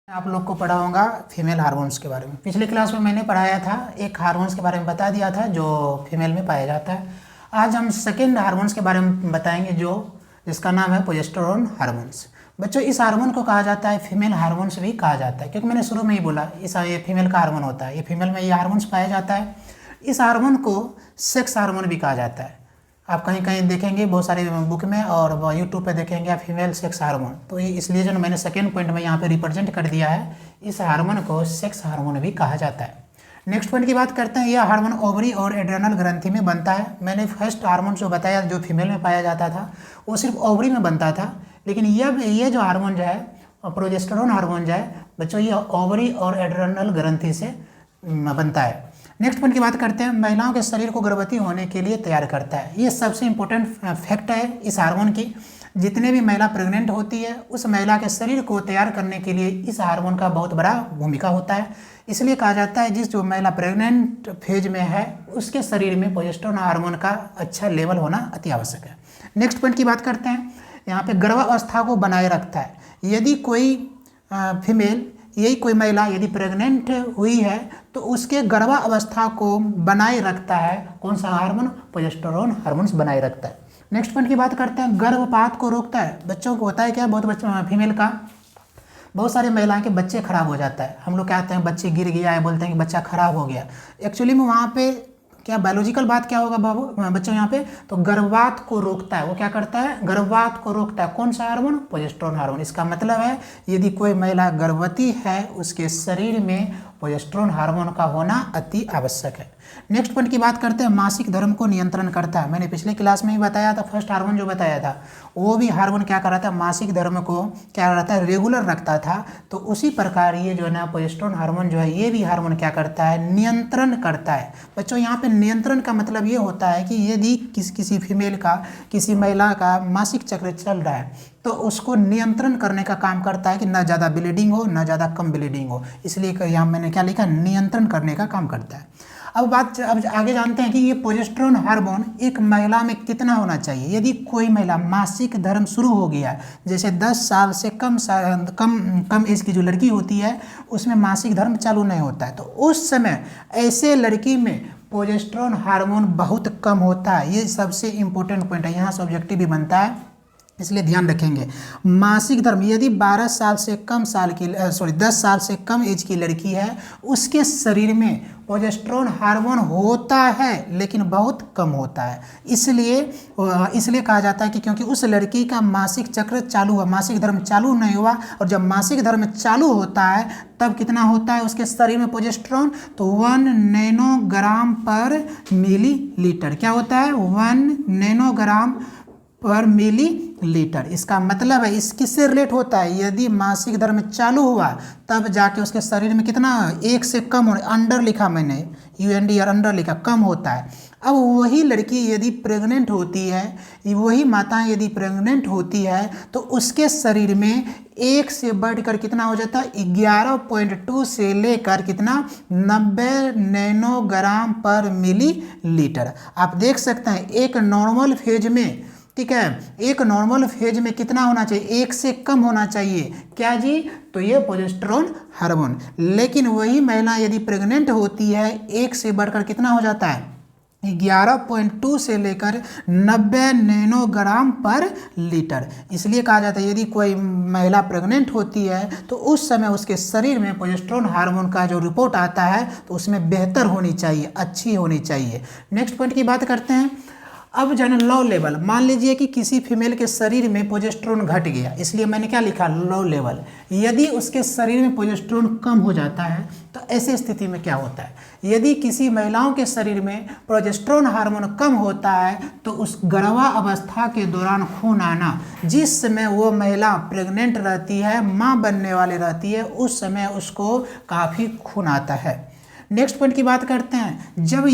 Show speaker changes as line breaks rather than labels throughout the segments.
आप लोग को पढ़ाऊंगा फीमेल हार्मोन्स के बारे में। पिछले क्लास में मैंने पढ़ाया था, एक हार्मोन्स के बारे में बता दिया था जो फीमेल में पाया जाता है। आज हम सेकेंड हार्मोन्स के बारे में बताएंगे जिसका नाम है प्रोजेस्टेरोन हार्मोन्स। बच्चों, इस हार्मोन को कहा जाता है फीमेल हार्मोन्स भी कहा जाता है, क्योंकि मैंने शुरू में ही बोला ये फीमेल का हार्मोन होता है, ये फीमेल में ये हार्मोन्स पाया जाता है। इस हार्मोन को सेक्स हार्मोन भी कहा जाता है। आप कहीं कहीं देखेंगे बहुत सारे बुक में और यूट्यूब पे देखेंगे आप फीमेल सेक्स हार्मोन। तो इसलिए जो मैंने सेकेंड पॉइंट में यहाँ पे रिप्रेजेंट कर दिया है, इस हार्मोन को सेक्स हार्मोन भी कहा जाता है। नेक्स्ट पॉइंट की बात करते हैं। यह हार्मोन ओवरी और एड्रेनल ग्रंथि में बनता है। मैंने फर्स्ट हार्मोन जो बताया जो फीमेल में पाया जाता था वो सिर्फ ओवरी में बनता था, लेकिन ये जो हार्मोन जो है प्रोजेस्टेरोन हार्मोन जो है बच्चों, ये ओवरी और एड्रेनल ग्रंथि से बनता है। नेक्स्ट पॉइंट की बात करते हैं। महिलाओं के शरीर को गर्भवती होने के लिए तैयार करता है। ये सबसे इम्पोर्टेंट फैक्ट है इस हार्मोन की। जितने भी महिला प्रेग्नेंट होती है उस महिला के शरीर को तैयार करने के लिए इस हार्मोन का बहुत बड़ा भूमिका होता है। इसलिए कहा जाता है जिस जो महिला प्रेग्नेंट फेज में है उसके शरीर में प्रोजेस्टेरोन हार्मोन का अच्छा लेवल होना अति आवश्यक है। नेक्स्ट पॉइंट की बात करते हैं। यहाँ पे गर्भावस्था को बनाए रखता है। यदि कोई फीमेल कोई महिला यदि प्रेग्नेंट हुई है तो उसके गर्भावस्था को बनाए रखता है कौन सा हार्मोन? प्रोजेस्टेरोन हार्मोन्स बनाए रखता है। नेक्स्ट पॉइंट की बात करते हैं। गर्भपात को रोकता है। बच्चों को होता है क्या, फीमेल का बहुत सारे महिलाओं के बच्चे खराब हो जाता है। हम लोग कहते हैं बच्चे गिर गया है, बोलते हैं कि बच्चा खराब हो गया। एक्चुअली में वहाँ पे क्या बायोलॉजिकल बात क्या होगा बच्चों यहाँ पे? तो गर्भपात को रोकता है। वो क्या करता है? गर्भपात को रोकता है। कौन सा हार्मोन? Progesterone hormone. इसका मतलब है यदि कोई महिला गर्भवती है उसके शरीर में प्रोजेस्टेरोन हार्मोन का होना अति आवश्यक है। नेक्स्ट पॉइंट की बात करते हैं। मासिक धर्म को नियंत्रण करता है। मैंने पिछले क्लास में ही बताया था, फर्स्ट हार्मोन जो बताया था वो भी हार्मोन क्या कर रहा था? मासिक धर्म को क्या रहता है? रेगुलर रखता था। तो उसी प्रकार ये जो है ना प्रोजेस्टेरोन हार्मोन जो है ये भी हार्मोन क्या करता है? नियंत्रण करता है। बच्चों यहाँ पे नियंत्रण का मतलब ये होता है कि यदि किसी फीमेल का, किसी महिला का मासिक चक्र चल रहा है तो उसको नियंत्रण करने का काम करता है कि ना ज़्यादा ब्लीडिंग हो ना ज़्यादा कम ब्लीडिंग हो। इसलिए यहाँ मैंने क्या लिखा? नियंत्रण करने का काम करता है। अब आगे जानते हैं कि ये प्रोजेस्टेरोन हार्मोन एक महिला में कितना होना चाहिए। यदि कोई महिला मासिक धर्म शुरू हो गया, जैसे 10 साल से कम एज की जो लड़की होती है उसमें मासिक धर्म चालू नहीं होता है, तो उस समय ऐसे लड़की में प्रोजेस्टेरोन हार्मोन बहुत कम होता है। ये सबसे इम्पोर्टेंट पॉइंट है, यहाँ से ऑब्जेक्टिव भी बनता है, इसलिए ध्यान रखेंगे। मासिक धर्म यदि 10 साल से कम एज की लड़की है उसके शरीर में प्रोजेस्टेरोन हार्मोन होता है लेकिन बहुत कम होता है। इसलिए कहा जाता है कि क्योंकि उस लड़की का मासिक चक्र चालू हुआ, मासिक धर्म चालू नहीं हुआ, और जब मासिक धर्म चालू होता है तब कितना होता है उसके शरीर में प्रोजेस्टेरोन? तो 1 नैनोग्राम पर मिलीलीटर। क्या होता है? 1 नैनोग्राम पर मिलीलीटर। इसका मतलब है इस किससे रिलेट होता है? यदि मासिक धर्म चालू हुआ तब जाके उसके शरीर में कितना, 1 से कम होने, अंडर लिखा मैंने, UNDR अंडर लिखा, कम होता है। अब वही लड़की यदि प्रेग्नेंट होती है, वही माता यदि प्रेग्नेंट होती है तो उसके शरीर में 1 से बढ़कर कितना हो जाता है? 11.2 से लेकर कितना, 90 नैनोग्राम पर मिलीलीटर। आप देख सकते हैं एक नॉर्मल फेज में, ठीक है, एक नॉर्मल फेज में कितना होना चाहिए? 1 से कम होना चाहिए। क्या जी? तो ये प्रोजेस्टेरोन हार्मोन। लेकिन वही महिला यदि प्रेग्नेंट होती है 1 से बढ़कर कितना हो जाता है? 11.2 से लेकर 90 नैनोग्राम पर लीटर। इसलिए कहा जाता है यदि कोई महिला प्रेग्नेंट होती है तो उस समय उसके शरीर में प्रोजेस्टेरोन हार्मोन का जो रिपोर्ट आता है तो उसमें बेहतर होनी चाहिए, अच्छी होनी चाहिए। नेक्स्ट पॉइंट की बात करते हैं। अब जाने लो लेवल। मान लीजिए कि किसी फीमेल के शरीर में प्रोजेस्टेरोन घट गया, इसलिए मैंने क्या लिखा? Low level. यदि उसके शरीर में प्रोजेस्टेरोन कम हो जाता है तो ऐसे स्थिति में क्या होता है? यदि किसी महिलाओं के शरीर में प्रोजेस्टेरोन हार्मोन कम होता है तो उस गर्भावस्था के दौरान खून आना, जिस समय वो महिला प्रेग्नेंट रहती है, माँ बनने वाली रहती है, उस समय उसको काफ़ी खून आता है। नेक्स्ट पॉइंट की बात करते हैं। जब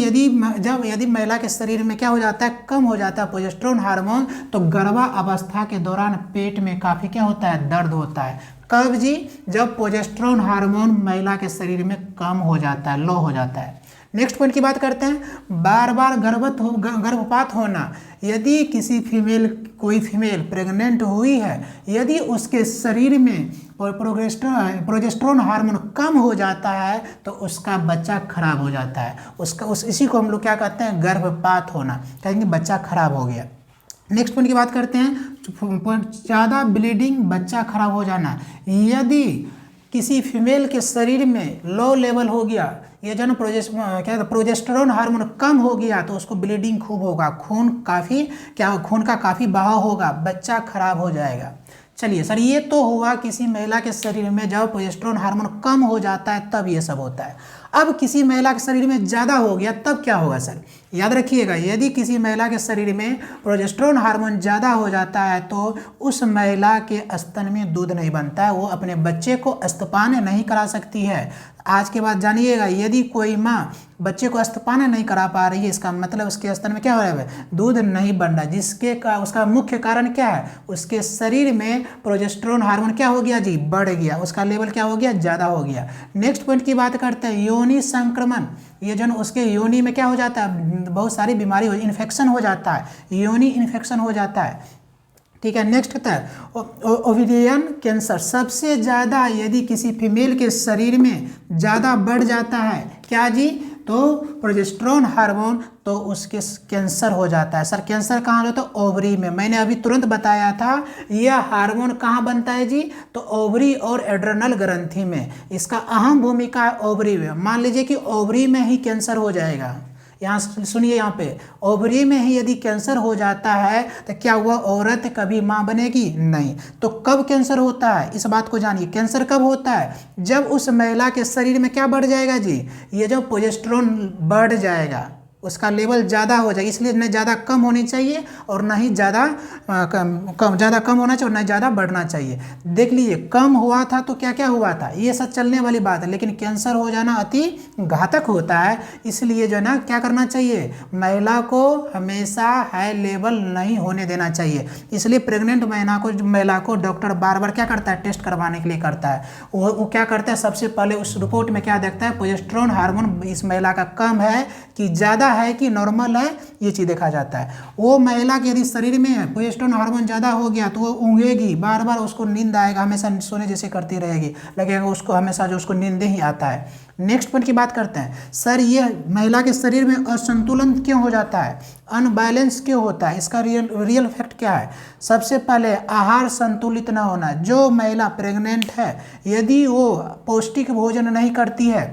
यदि महिला के शरीर में क्या हो जाता है? कम हो जाता है प्रोजेस्टेरोन हार्मोन, तो गर्भावस्था के दौरान पेट में काफ़ी क्या होता है? दर्द होता है। कब जी? जब प्रोजेस्टेरोन हार्मोन महिला के शरीर में कम हो जाता है, लो हो जाता है। नेक्स्ट पॉइंट की बात करते हैं, बार बार गर्भपात होना। यदि किसी फीमेल कोई फीमेल प्रेग्नेंट हुई है, यदि उसके शरीर में प्रोजेस्टेरोन हार्मोन कम हो जाता है तो उसका बच्चा खराब हो जाता है। इसी को हम लोग क्या कहते हैं, गर्भपात होना, कहेंगे बच्चा खराब हो गया। नेक्स्ट पॉइंट की बात करते हैं, ज़्यादा ब्लीडिंग, बच्चा खराब हो जाना। यदि किसी फीमेल के शरीर में लो लेवल हो गया, ये जो प्रोजेस्टेरोन हार्मोन कम हो गया तो उसको ब्लीडिंग खूब होगा, खून का काफ़ी बहाव होगा, बच्चा खराब हो जाएगा। चलिए सर, ये तो हुआ किसी महिला के शरीर में जब प्रोजेस्टेरोन हार्मोन कम हो जाता है तब ये सब होता है। अब किसी महिला के शरीर में ज़्यादा हो गया तब क्या होगा सर? याद रखिएगा, यदि किसी महिला के शरीर में प्रोजेस्टेरोन हार्मोन ज़्यादा हो जाता है तो उस महिला के स्तन में दूध नहीं बनता है, वो अपने बच्चे को स्तनपान नहीं करा सकती है। आज के बाद जानिएगा, यदि कोई माँ बच्चे को स्तनपान नहीं करा पा रही है, इसका मतलब उसके स्तन में क्या हो रहा है, दूध नहीं बन रहा, उसका मुख्य कारण क्या है, उसके शरीर में प्रोजेस्टेरोन हार्मोन क्या हो गया जी, बढ़ गया, उसका लेवल क्या हो गया, ज़्यादा हो गया। नेक्स्ट पॉइंट की बात करते हैं, योनि संक्रमण। ये जो उसके योनि में क्या हो जाता है, बहुत सारी बीमारी इन्फेक्शन हो जाता है, योनि इन्फेक्शन हो जाता है। ठीक है, नेक्स्ट होता है ओवेरियन कैंसर। सबसे ज़्यादा यदि किसी फीमेल के शरीर में ज़्यादा बढ़ जाता है क्या जी, तो प्रोजेस्टेरोन हार्मोन, तो उसके कैंसर हो जाता है। सर कैंसर कहाँ होता है, ओवरी में। मैंने अभी तुरंत बताया था यह हार्मोन कहाँ बनता है जी, तो ओवरी और एड्रेनल ग्रंथि में। इसका अहम भूमिका है ओवरी में। मान लीजिए कि ओवरी में ही कैंसर हो जाएगा, यहाँ सुनिए, यहाँ पे ओवरी में ही यदि कैंसर हो जाता है तो क्या हुआ, औरत कभी माँ बनेगी नहीं। तो कब कैंसर होता है, इस बात को जानिए। कैंसर कब होता है, जब उस महिला के शरीर में क्या बढ़ जाएगा जी, ये जो प्रोजेस्टेरोन बढ़ जाएगा, उसका लेवल ज़्यादा हो जाएगा। इसलिए न ज़्यादा कम होनी चाहिए और ना ही ज़्यादा कम होना चाहिए और ना ज़्यादा बढ़ना चाहिए। देख लीजिए, कम हुआ था तो क्या क्या हुआ था, ये सब चलने वाली बात है, लेकिन कैंसर हो जाना अति घातक होता है। इसलिए जो है ना क्या करना चाहिए, महिला को हमेशा हाई लेवल नहीं होने देना चाहिए। इसलिए प्रेग्नेंट महिला को डॉक्टर बार बार क्या करता है, टेस्ट करवाने के लिए करता है। वो क्या करता है, सबसे पहले उस रिपोर्ट में क्या देखता है, प्रोजेस्टेरोन हार्मोन इस महिला का कम है कि ज़्यादा है कि नॉर्मल है, ये चीज़ देखा जाता है। वो महिला के यदि शरीर में प्रोजेस्टेरोन हार्मोन ज़्यादा हो गया तो वो ऊँघेगी, बार बार उसको नींद आएगा, हमेशा सोने जैसे करती रहेगी, लगेगा उसको हमेशा जो उसको नींद ही आता है। नेक्स्ट पॉइंट की बात करते हैं, सर ये महिला के शरीर में असंतुलन क्यों हो जाता है, अनबैलेंस क्यों होता है, इसका रियल फैक्ट क्या है। सबसे पहले आहार संतुलित ना होना। जो महिला प्रेग्नेंट है यदि वो पौष्टिक भोजन नहीं करती है,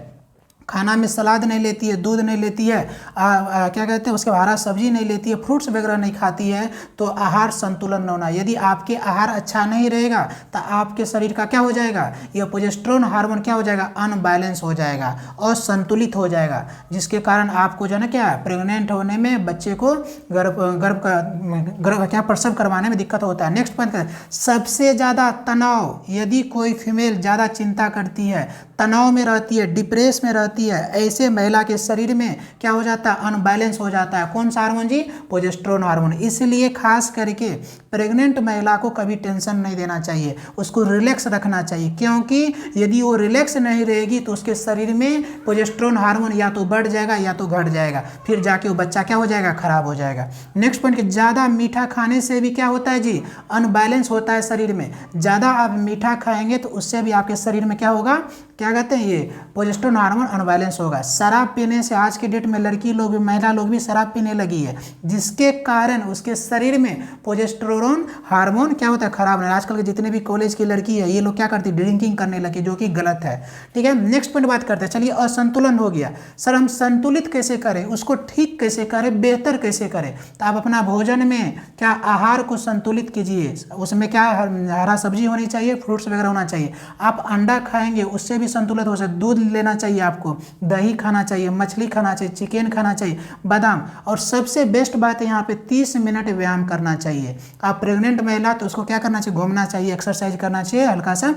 खाना में सलाद नहीं लेती है, दूध नहीं लेती है, क्या कहते हैं उसके हरा सब्जी नहीं लेती है, फ्रूट्स वगैरह नहीं खाती है, तो आहार संतुलन न होना। यदि आपके आहार अच्छा नहीं रहेगा तो आपके शरीर का क्या हो जाएगा, यह प्रोजेस्टेरोन हार्मोन क्या हो जाएगा, अनबैलेंस हो जाएगा और संतुलित हो जाएगा, जिसके कारण आपको जो है ना क्या प्रेग्नेंट होने में, बच्चे को गर्भ क्या प्रसव करवाने में दिक्कत होता है। नेक्स्ट पॉइंट, सबसे ज़्यादा तनाव। यदि कोई फीमेल ज़्यादा चिंता करती है, तनाव में रहती है, डिप्रेस में रहती है, ऐसे महिला के शरीर में क्या हो जाता है, अनबैलेंस हो जाता है। कौन सा हार्मोन जी, प्रोजेस्टेरोन हार्मोन। इसलिए खास करके प्रेग्नेंट महिला को कभी टेंशन नहीं देना चाहिए, उसको रिलैक्स रखना चाहिए, क्योंकि यदि वो रिलैक्स नहीं रहेगी तो उसके शरीर में प्रोजेस्टेरोन हार्मोन या तो बढ़ जाएगा या तो घट जाएगा, फिर जाके वो बच्चा क्या हो जाएगा, खराब हो जाएगा। नेक्स्ट पॉइंट, ज़्यादा मीठा खाने से भी क्या होता है जी, अनबैलेंस होता है शरीर में। ज़्यादा आप मीठा खाएंगे तो उससे भी आपके शरीर में क्या होगा, क्या कहते हैं, ये प्रोजेस्टेरोन हार्मोन अनबैलेंस होगा। शराब पीने से आज के डेट में लड़की लोग भी, महिला लोग भी शराब पीने लगी है, जिसके कारण उसके शरीर में प्रोजेस्टेरोन हार्मोन क्या होता है, खराब नहीं। आजकल के जितने भी कॉलेज की लड़की है ये लोग क्या करती है, ड्रिंकिंग करने लगी, जो कि गलत है। ठीक है, नेक्स्ट पॉइंट बात करते हैं। चलिए, असंतुलन हो गया, सर हम संतुलित कैसे करें, उसको ठीक कैसे करें, बेहतर कैसे करें। तो आप अपना भोजन में क्या आहार को संतुलित कीजिए, उसमें क्या हरा सब्जी होनी चाहिए, फ्रूट्स वगैरह होना चाहिए। आप अंडा खाएंगे उससे भी संतुलित हो सकता है, दूध लेना चाहिए आपको, दही खाना चाहिए, मछली खाना चाहिए, चिकन खाना चाहिए, बादाम, और सबसे बेस्ट बात है यहाँ पे 30 मिनट व्यायाम करना चाहिए। आप प्रेग्नेंट महिला तो उसको क्या करना चाहिए, घूमना चाहिए, एक्सरसाइज करना चाहिए हल्का सा,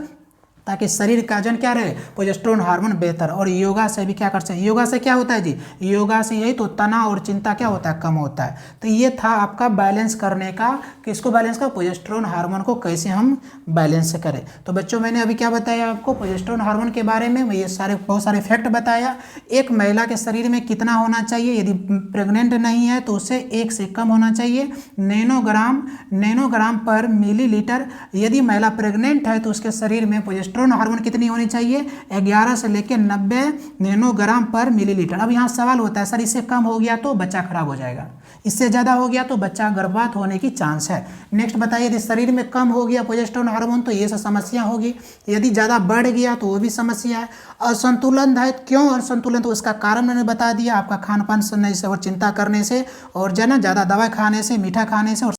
ताकि शरीर का वजन क्या रहे, प्रोजेस्टेरोन हार्मोन बेहतर। और योगा से भी क्या कर सकते हैं, योगा से क्या होता है जी, योगा से यही तो तनाव और चिंता क्या होता है, कम होता है। तो ये था आपका बैलेंस करने का, किसको बैलेंस का, प्रोजेस्टेरोन हार्मोन को कैसे हम बैलेंस करें। तो बच्चों मैंने अभी क्या बताया आपको प्रोजेस्टेरोन हार्मोन के बारे में, ये सारे बहुत सारे फैक्ट बताया। एक महिला के शरीर में कितना होना चाहिए, यदि प्रेग्नेंट नहीं है तो उसे 1 से कम होना चाहिए, नैनोग्राम पर मिलीलीटर। यदि महिला प्रेग्नेंट है तो उसके शरीर में प्रोजेस्टेरोन हार्मोन कितनी होनी चाहिए, 11 से लेकर 90 नैनोग्राम पर मिलीलीटर। अब यहाँ सवाल होता है सर इससे कम हो गया तो बच्चा खराब हो जाएगा, इससे ज़्यादा हो गया तो बच्चा गर्भवत होने की चांस है। नेक्स्ट बताइए, यदि शरीर में कम हो गया प्रोजेस्टेरोन हार्मोन तो ये सब समस्या होगी, यदि ज़्यादा बढ़ गया तो वो भी समस्या है। असंतुलन है, क्यों असंतुलन, तो उसका कारण मैंने बता दिया, आपका खान पान से और चिंता करने से, और जो है ना ज़्यादा दवा खाने से, मीठा खाने से, और